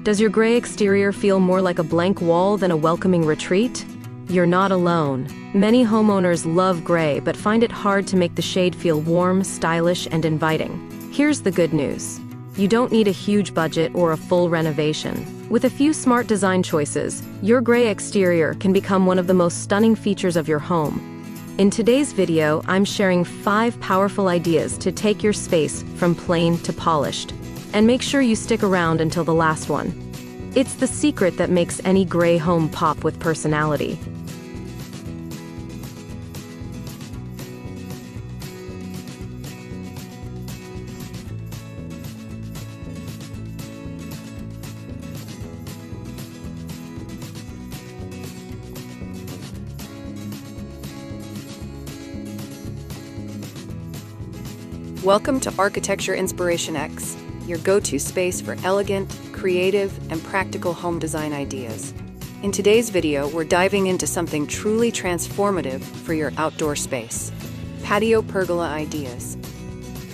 Does your gray exterior feel more like a blank wall than a welcoming retreat? You're not alone. Many homeowners love gray but find it hard to make the shade feel warm, stylish, and inviting. Here's the good news. You don't need a huge budget or a full renovation. With a few smart design choices, your gray exterior can become one of the most stunning features of your home. In today's video, I'm sharing 5 powerful ideas to take your space from plain to polished. And make sure you stick around until the last one. It's the secret that makes any gray home pop with personality. Welcome to Architecture Inspiration X, your go-to space for elegant, creative, and practical home design ideas. In today's video, we're diving into something truly transformative for your outdoor space: patio pergola ideas.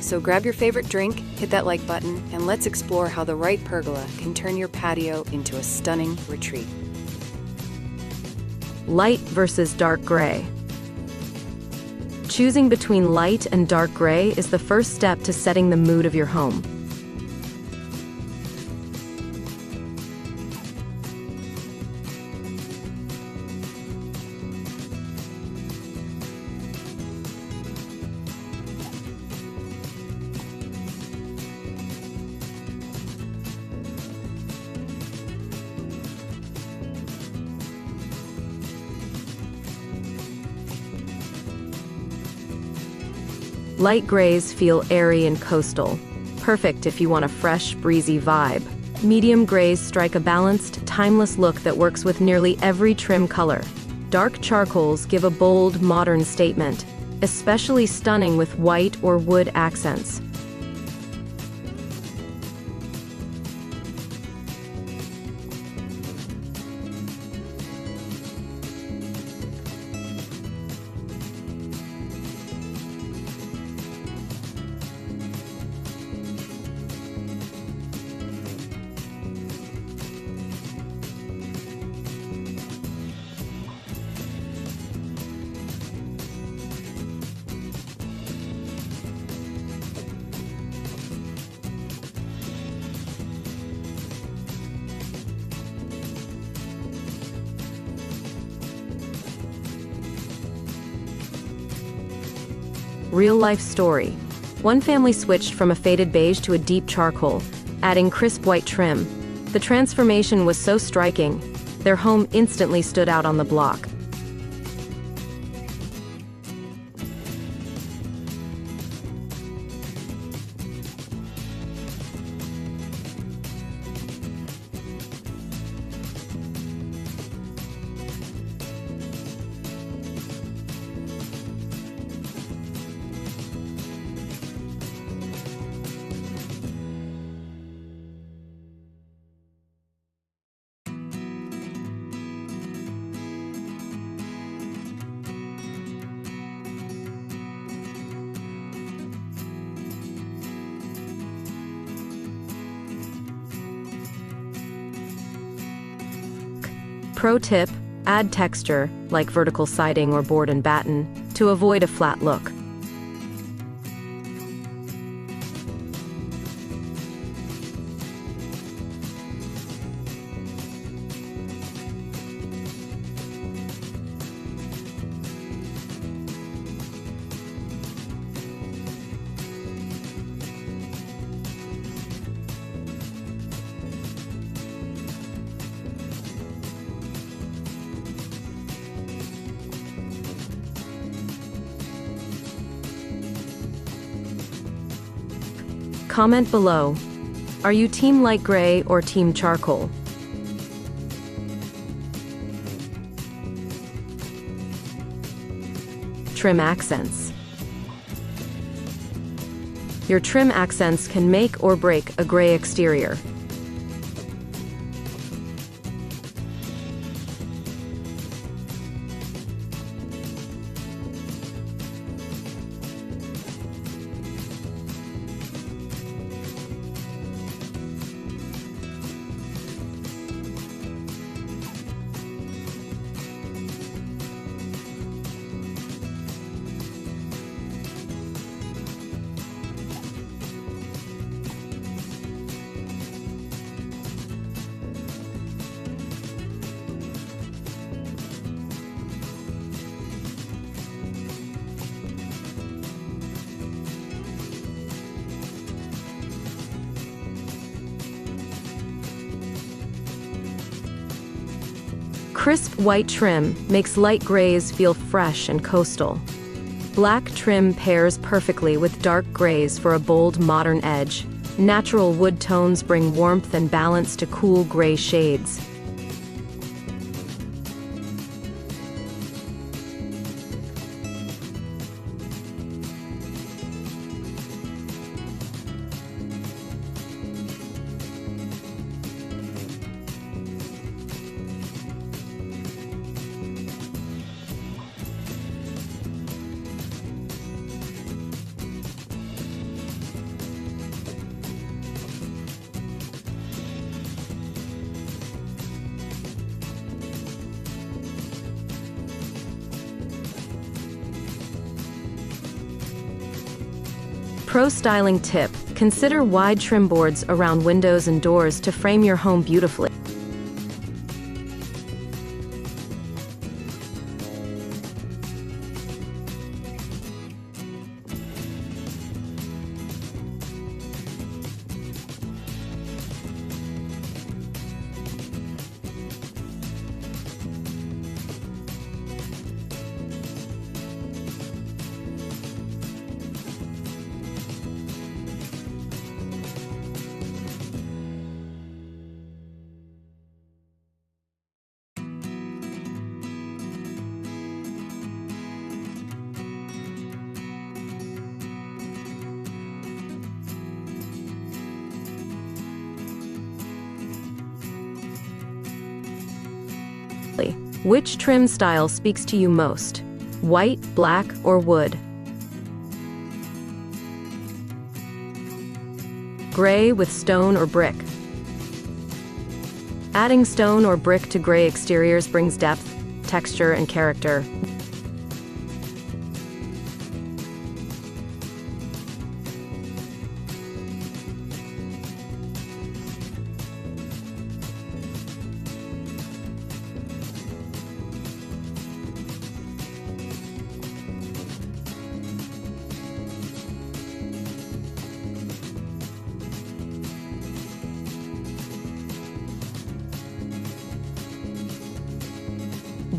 So grab your favorite drink, hit that like button, and let's explore how the right pergola can turn your patio into a stunning retreat. Light versus dark gray. Choosing between light and dark gray is the first step to setting the mood of your home. Light grays feel airy and coastal, perfect if you want a fresh, breezy vibe. Medium grays strike a balanced, timeless look that works with nearly every trim color. Dark charcoals give a bold, modern statement, especially stunning with white or wood accents. Real-life story. One family switched from a faded beige to a deep charcoal, adding crisp white trim. The transformation was so striking, their home instantly stood out on the block. Pro tip, add texture, like vertical siding or board and batten, to avoid a flat look. Comment below. Are you team light gray or team charcoal? Trim accents. Your trim accents can make or break a gray exterior. Crisp white trim makes light grays feel fresh and coastal. Black trim pairs perfectly with dark grays for a bold modern edge. Natural wood tones bring warmth and balance to cool gray shades. Pro styling tip: consider wide trim boards around windows and doors to frame your home beautifully. Which trim style speaks to you most? White, black, or wood? Gray with stone or brick? Adding stone or brick to gray exteriors brings depth, texture, and character.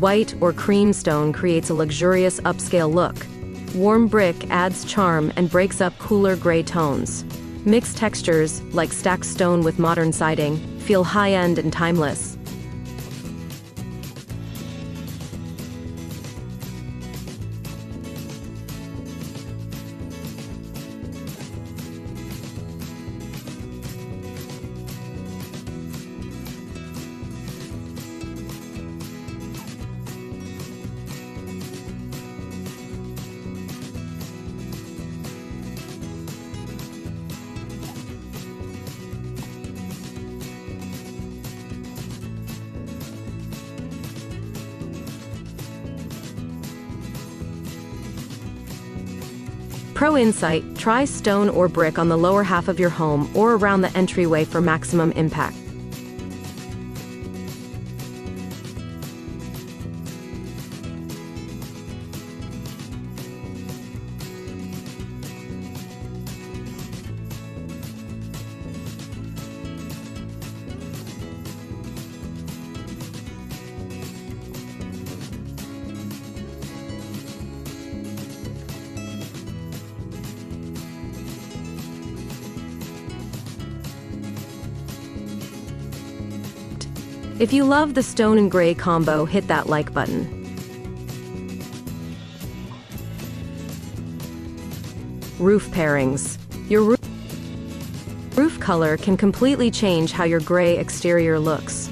White or cream stone creates a luxurious upscale look. Warm brick adds charm and breaks up cooler gray tones. Mixed textures, like stacked stone with modern siding, feel high-end and timeless. Pro insight: try stone or brick on the lower half of your home or around the entryway for maximum impact. If you love the stone and gray combo, hit that like button. Roof pairings. Your roof color can completely change how your gray exterior looks.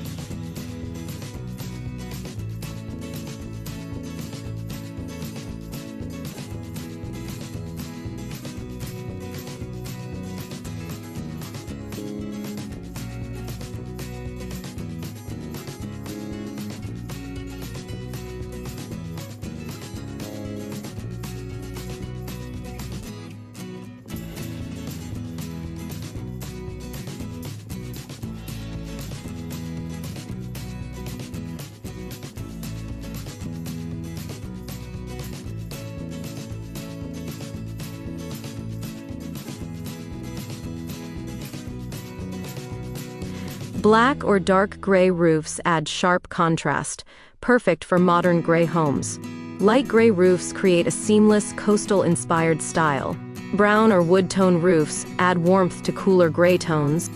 Black or dark gray roofs add sharp contrast, perfect for modern gray homes. Light gray roofs create a seamless, coastal-inspired style. Brown or wood-tone roofs add warmth to cooler gray tones.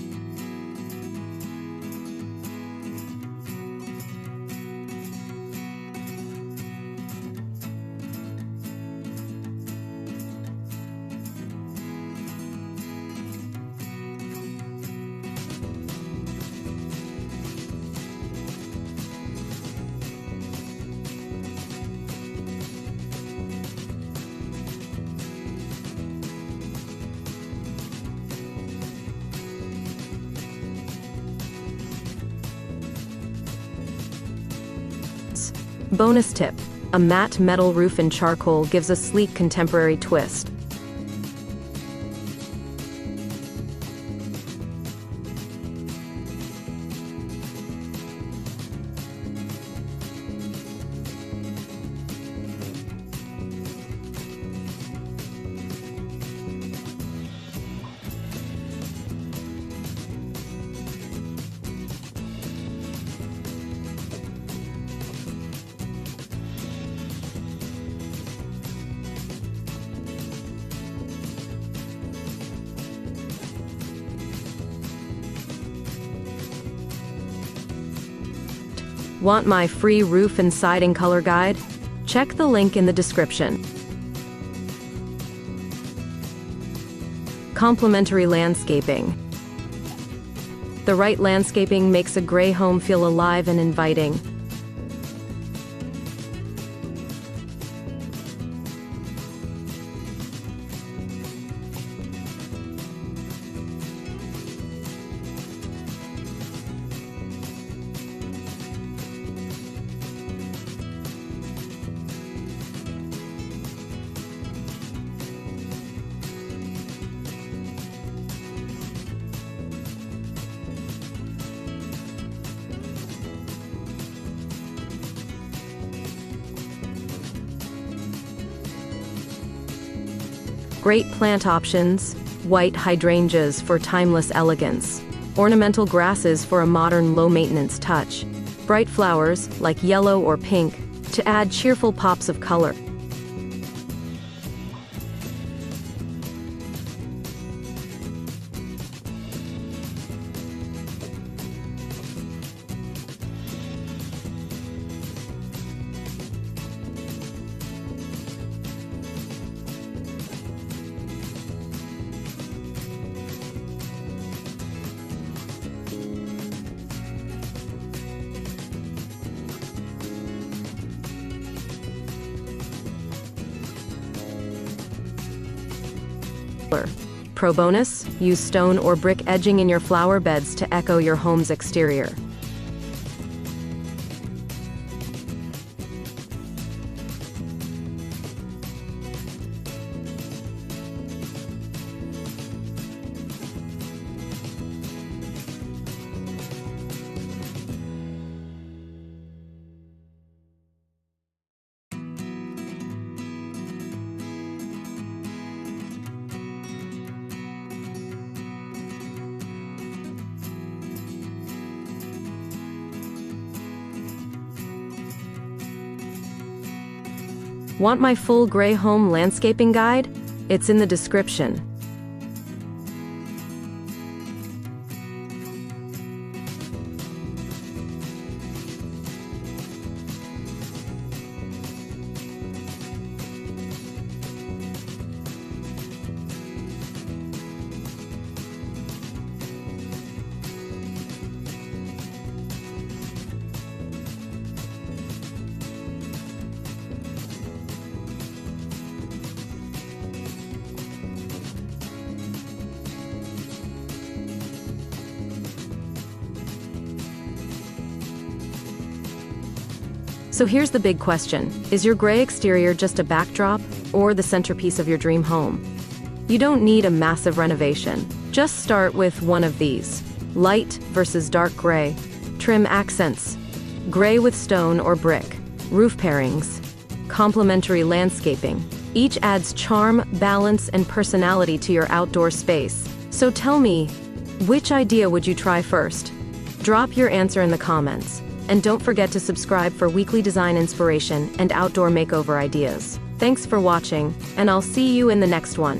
Bonus tip: a matte metal roof in charcoal gives a sleek contemporary twist. Want my free roof and siding color guide? Check the link in the description. Complementary landscaping. The right landscaping makes a gray home feel alive and inviting. Great plant options: white hydrangeas for timeless elegance, ornamental grasses for a modern low-maintenance touch, bright flowers like yellow or pink to add cheerful pops of color. Pro bonus: use stone or brick edging in your flower beds to echo your home's exterior. Want my full gray home landscaping guide? It's in the description. So here's the big question: is your gray exterior just a backdrop or the centerpiece of your dream home? You don't need a massive renovation. Just start with one of these: light versus dark gray, trim accents, gray with stone or brick, roof pairings, complementary landscaping. Each adds charm, balance, and personality to your outdoor space. So tell me, which idea would you try first? Drop your answer in the comments. And don't forget to subscribe for weekly design inspiration and outdoor makeover ideas. Thanks for watching, and I'll see you in the next one.